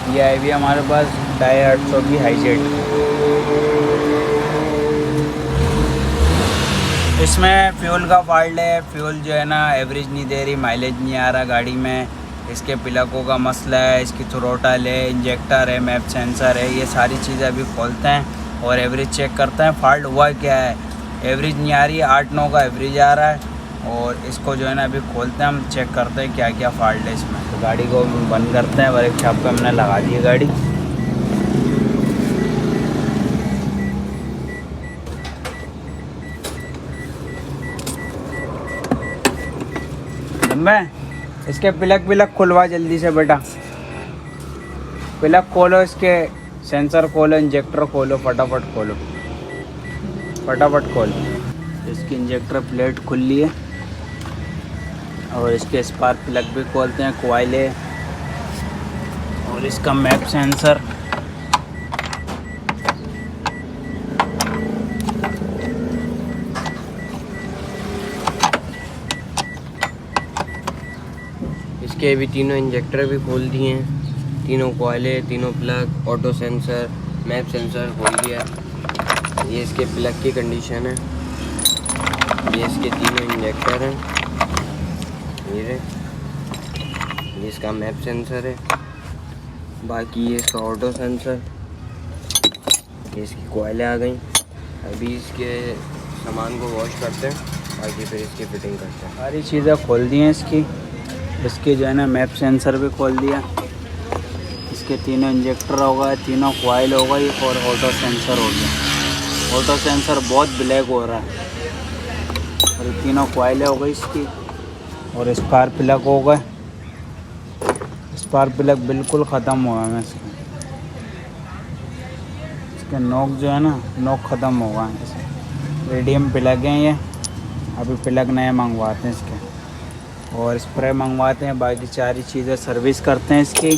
ये आई हुई है हमारे पास डाई 800 की हाईजेट। इसमें फ्यूल का फॉल्ट है, फ्यूल जो है ना एवरेज नहीं दे रही, माइलेज नहीं आ रहा गाड़ी में। इसके पिलकों का मसला है, इसकी थ्रोटल है, इंजेक्टर है, मैप सेंसर है, ये सारी चीज़ें अभी खोलते हैं और एवरेज चेक करते हैं। फॉल्ट हुआ क्या है, एवरेज नहीं आ रही, 8-9 का एवरेज आ रहा है। और इसको जो है ना अभी खोलते हैं, हम चेक करते हैं क्या क्या फॉल्ट है इसमें। तो गाड़ी को बंद करते हैं, वर्कशॉप पे हमने लगा दी है गाड़ी। लंबे इसके प्लग खुलवा जल्दी से बेटा, प्लग खोलो, इसके सेंसर खोलो, इंजेक्टर खोलो, फटाफट खोलो, फटाफट खोलो। इसकी इंजेक्टर प्लेट खुल ली है और इसके स्पार्क प्लग भी खोलते हैं, कॉइल है और इसका मैप सेंसर। इसके भी तीनों इंजेक्टर भी खोल दिए हैं, तीनों कॉइलें, तीनों plug, auto sensor, map sensor खोल दिया। ये इसके प्लग की कंडीशन है, ये इसके तीनों इंजेक्टर हैं, ये इसका मैप सेंसर है, बाकी ये इसका ऑटो सेंसर, ये इसकी कॉइलें आ गई। अभी इसके सामान को वॉश करते हैं, बाकी फिर इसकी फिटिंग करते हैं। सारी चीज़ें खोल दी हैं इसकी। इसके जो है ना मैप सेंसर भी खोल दिया, इसके तीनों इंजेक्टर हो गए, तीनों कॉइल हो गई और ऑटो सेंसर हो गया। ऑटो सेंसर बहुत ब्लैक हो रहा है और ये तीनों कॉइलें हो गई इसकी और स्पार्क प्लग हो गए। स्पार्क प्लग बिल्कुल ख़त्म हुआ है इसका, इसके नोक जो है ना, नोक ख़त्म हो गए हैं। रेडियम प्लग हैं ये, अभी प्लग नए मंगवाते हैं इसके और स्प्रे मंगवाते हैं। बाकी सारी चीज़ें सर्विस करते हैं इसकी।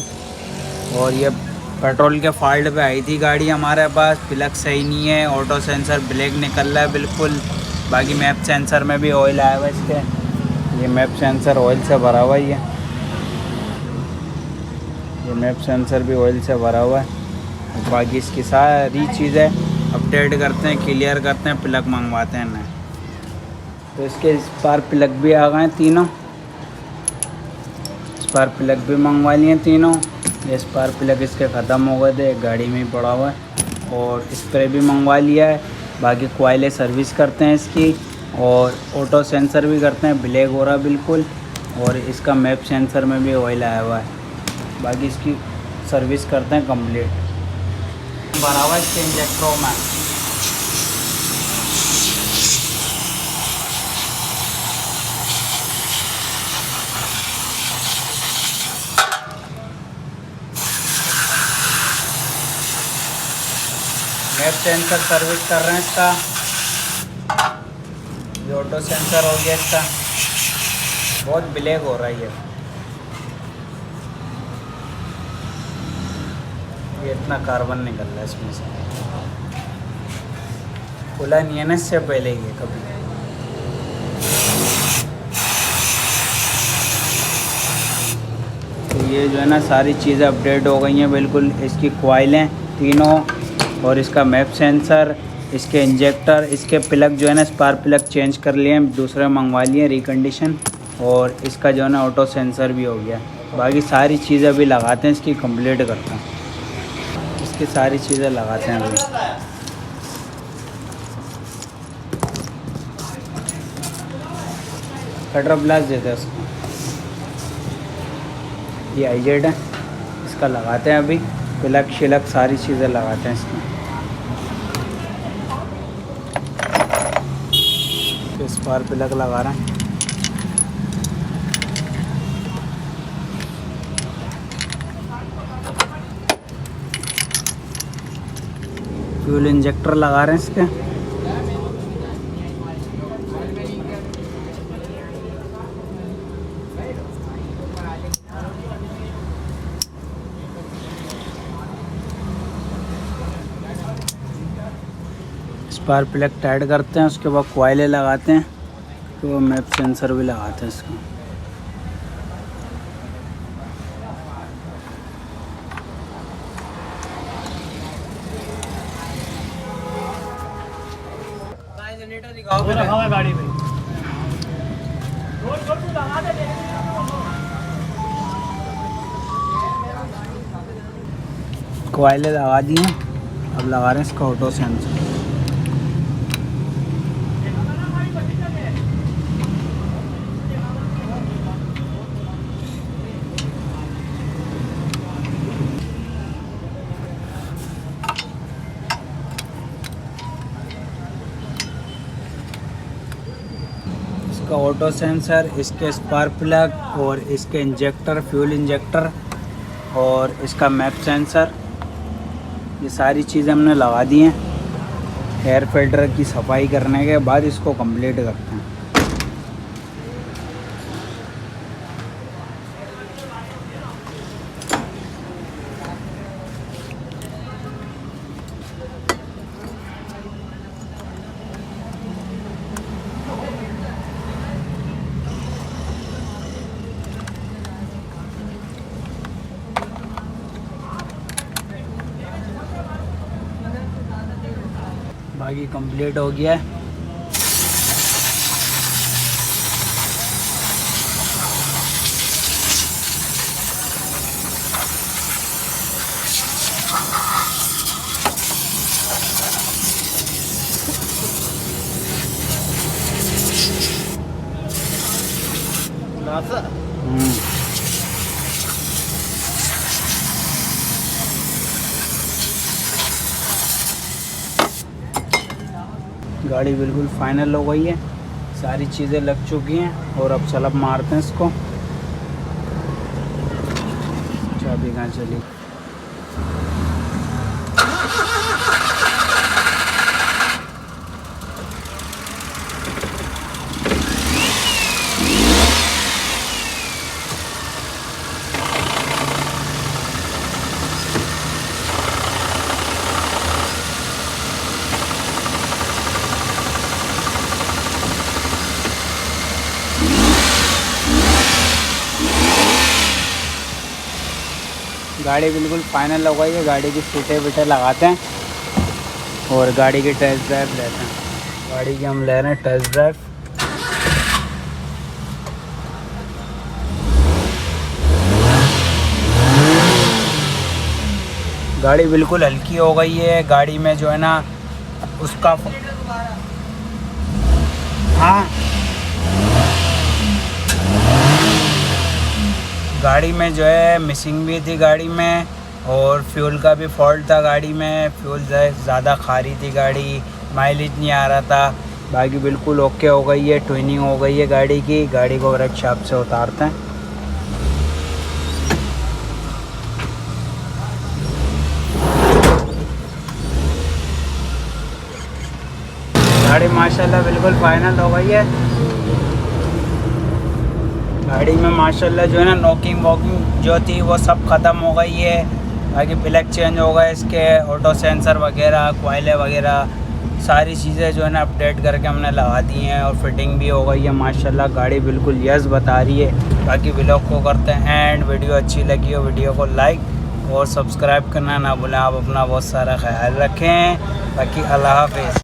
और ये पेट्रोल के फॉल्ट पे आई थी गाड़ी हमारे पास, प्लग सही नहीं है, ऑटो सेंसर ब्लैक निकल रहा है बिल्कुल। बाकी मैप सेंसर में भी ऑयल आया हुआ है इसके, ये मैप सेंसर ऑयल से भरा हुआ ही है, ये मैप सेंसर भी ऑयल से भरा हुआ है। बाकी इसकी सारी चीज़ें अपडेट करते हैं, क्लियर करते हैं, प्लग मंगवाते हैं नए। तो इसके स्पार्क प्लग भी आ गए तीनों, स्पार्क प्लग भी मंगवा लिए तीनों। ये स्पार्क प्लग इसके ख़त्म हो गए थे, गाड़ी में ही पड़ा हुआ है और स्प्रे भी मंगवा लिया है। बाकी कॉइलें सर्विस करते हैं इसकी और ऑटो सेंसर भी करते हैं, ब्लैक हो रहा बिल्कुल। और इसका मैप सेंसर में भी ऑयल आया हुआ है। बाकी इसकी सर्विस करते हैं कंप्लीट। भरा हुआ इसके इंजेक्टरों में, मैप सेंसर सर्विस कर रहे हैं इसका। ये ऑटो सेंसर हो गया इसका, बहुत ब्लैक हो रहा है ये इतना कार्बन निकल रहा है इसमें से, खुला नहीं है ना इससे पहले ये कभी। तो ये जो है ना सारी चीज़ें अपडेट हो गई हैं बिल्कुल। इसकी कॉइलें तीनों और इसका मैप सेंसर, इसके इंजेक्टर, इसके प्लग जो है ना स्पार्क प्लग चेंज कर लिए हैं, दूसरे मंगवा लिए रिकंडीशन। और इसका जो है ना ऑटो सेंसर भी हो गया। बाकी सारी चीज़ें अभी लगाते हैं, इसकी कंप्लीट करते हैं, इसकी सारी चीज़ें लगाते हैं अभी। कटर ब्लास्ट देते हैं उसको, ये हाईजेट है, इसका लगाते हैं अभी। प्लग शिलक सारी चीज़ें लगाते हैं इसमें। इस बार प्लग लगा रहे हैं। फ्यूल इंजेक्टर लगा रहे हैं इसके। स्पार्क प्लग टाइट करते हैं, उसके बाद कॉइलें लगाते हैं, तो मैप सेंसर भी लगाते हैं इसको। गाड़ी में कोयले लगा दिए, अब लगा रहे हैं इसका ऑटो सेंसर। इसका ऑटो सेंसर, इसके स्पार्क प्लग और इसके इंजेक्टर, फ्यूल इंजेक्टर और इसका मैप सेंसर, ये सारी चीज़ें हमने लगा दी हैं। एयर फिल्टर की सफाई करने के बाद इसको कंप्लीट करते हैं। बाकी कंप्लीट हो गया है। गाड़ी बिल्कुल फाइनल हो गई है, सारी चीज़ें लग चुकी हैं और अब चलब मारते हैं इसको। चाबी कहाँ चली? गाड़ी बिल्कुल फाइनल हो गई है। गाड़ी की सीटें वीटें लगाते हैं और गाड़ी की टेस्ट ड्राइव लेते हैं। गाड़ी की हम ले रहे हैं टेस्ट ड्राइव। गाड़ी बिल्कुल हल्की हो गई है। गाड़ी में जो है ना उसका हाँ गाड़ी में जो है मिसिंग भी थी गाड़ी में, और फ्यूल का भी फॉल्ट था गाड़ी में। फ्यूल ज़्यादा खा रही थी गाड़ी, माइलेज नहीं आ रहा था। बाकी बिल्कुल ओके हो गई है, ट्यूनिंग हो गई है गाड़ी की। गाड़ी को वर्कशॉप से उतारते हैं। गाड़ी माशाल्लाह बिल्कुल फाइनल हो गई है। गाड़ी में माशाल्लाह जो है ना नॉकिंग वॉकिंग जो थी वो सब ख़त्म हो गई है। बाकी प्लग चेंज हो गए इसके, ऑटो सेंसर वगैरह, कोयले वगैरह सारी चीज़ें जो है ना अपडेट करके हमने लगा दी हैं और फिटिंग भी हो गई है माशाल्लाह। गाड़ी बिल्कुल यस बता रही है। बाकी व्लॉग को करते हैं एंड। वीडियो अच्छी लगी हो वीडियो को लाइक और सब्सक्राइब करना ना भूलें। आप अपना बहुत सारा ख्याल रखें। बाकी अल्लाह हाफिज़।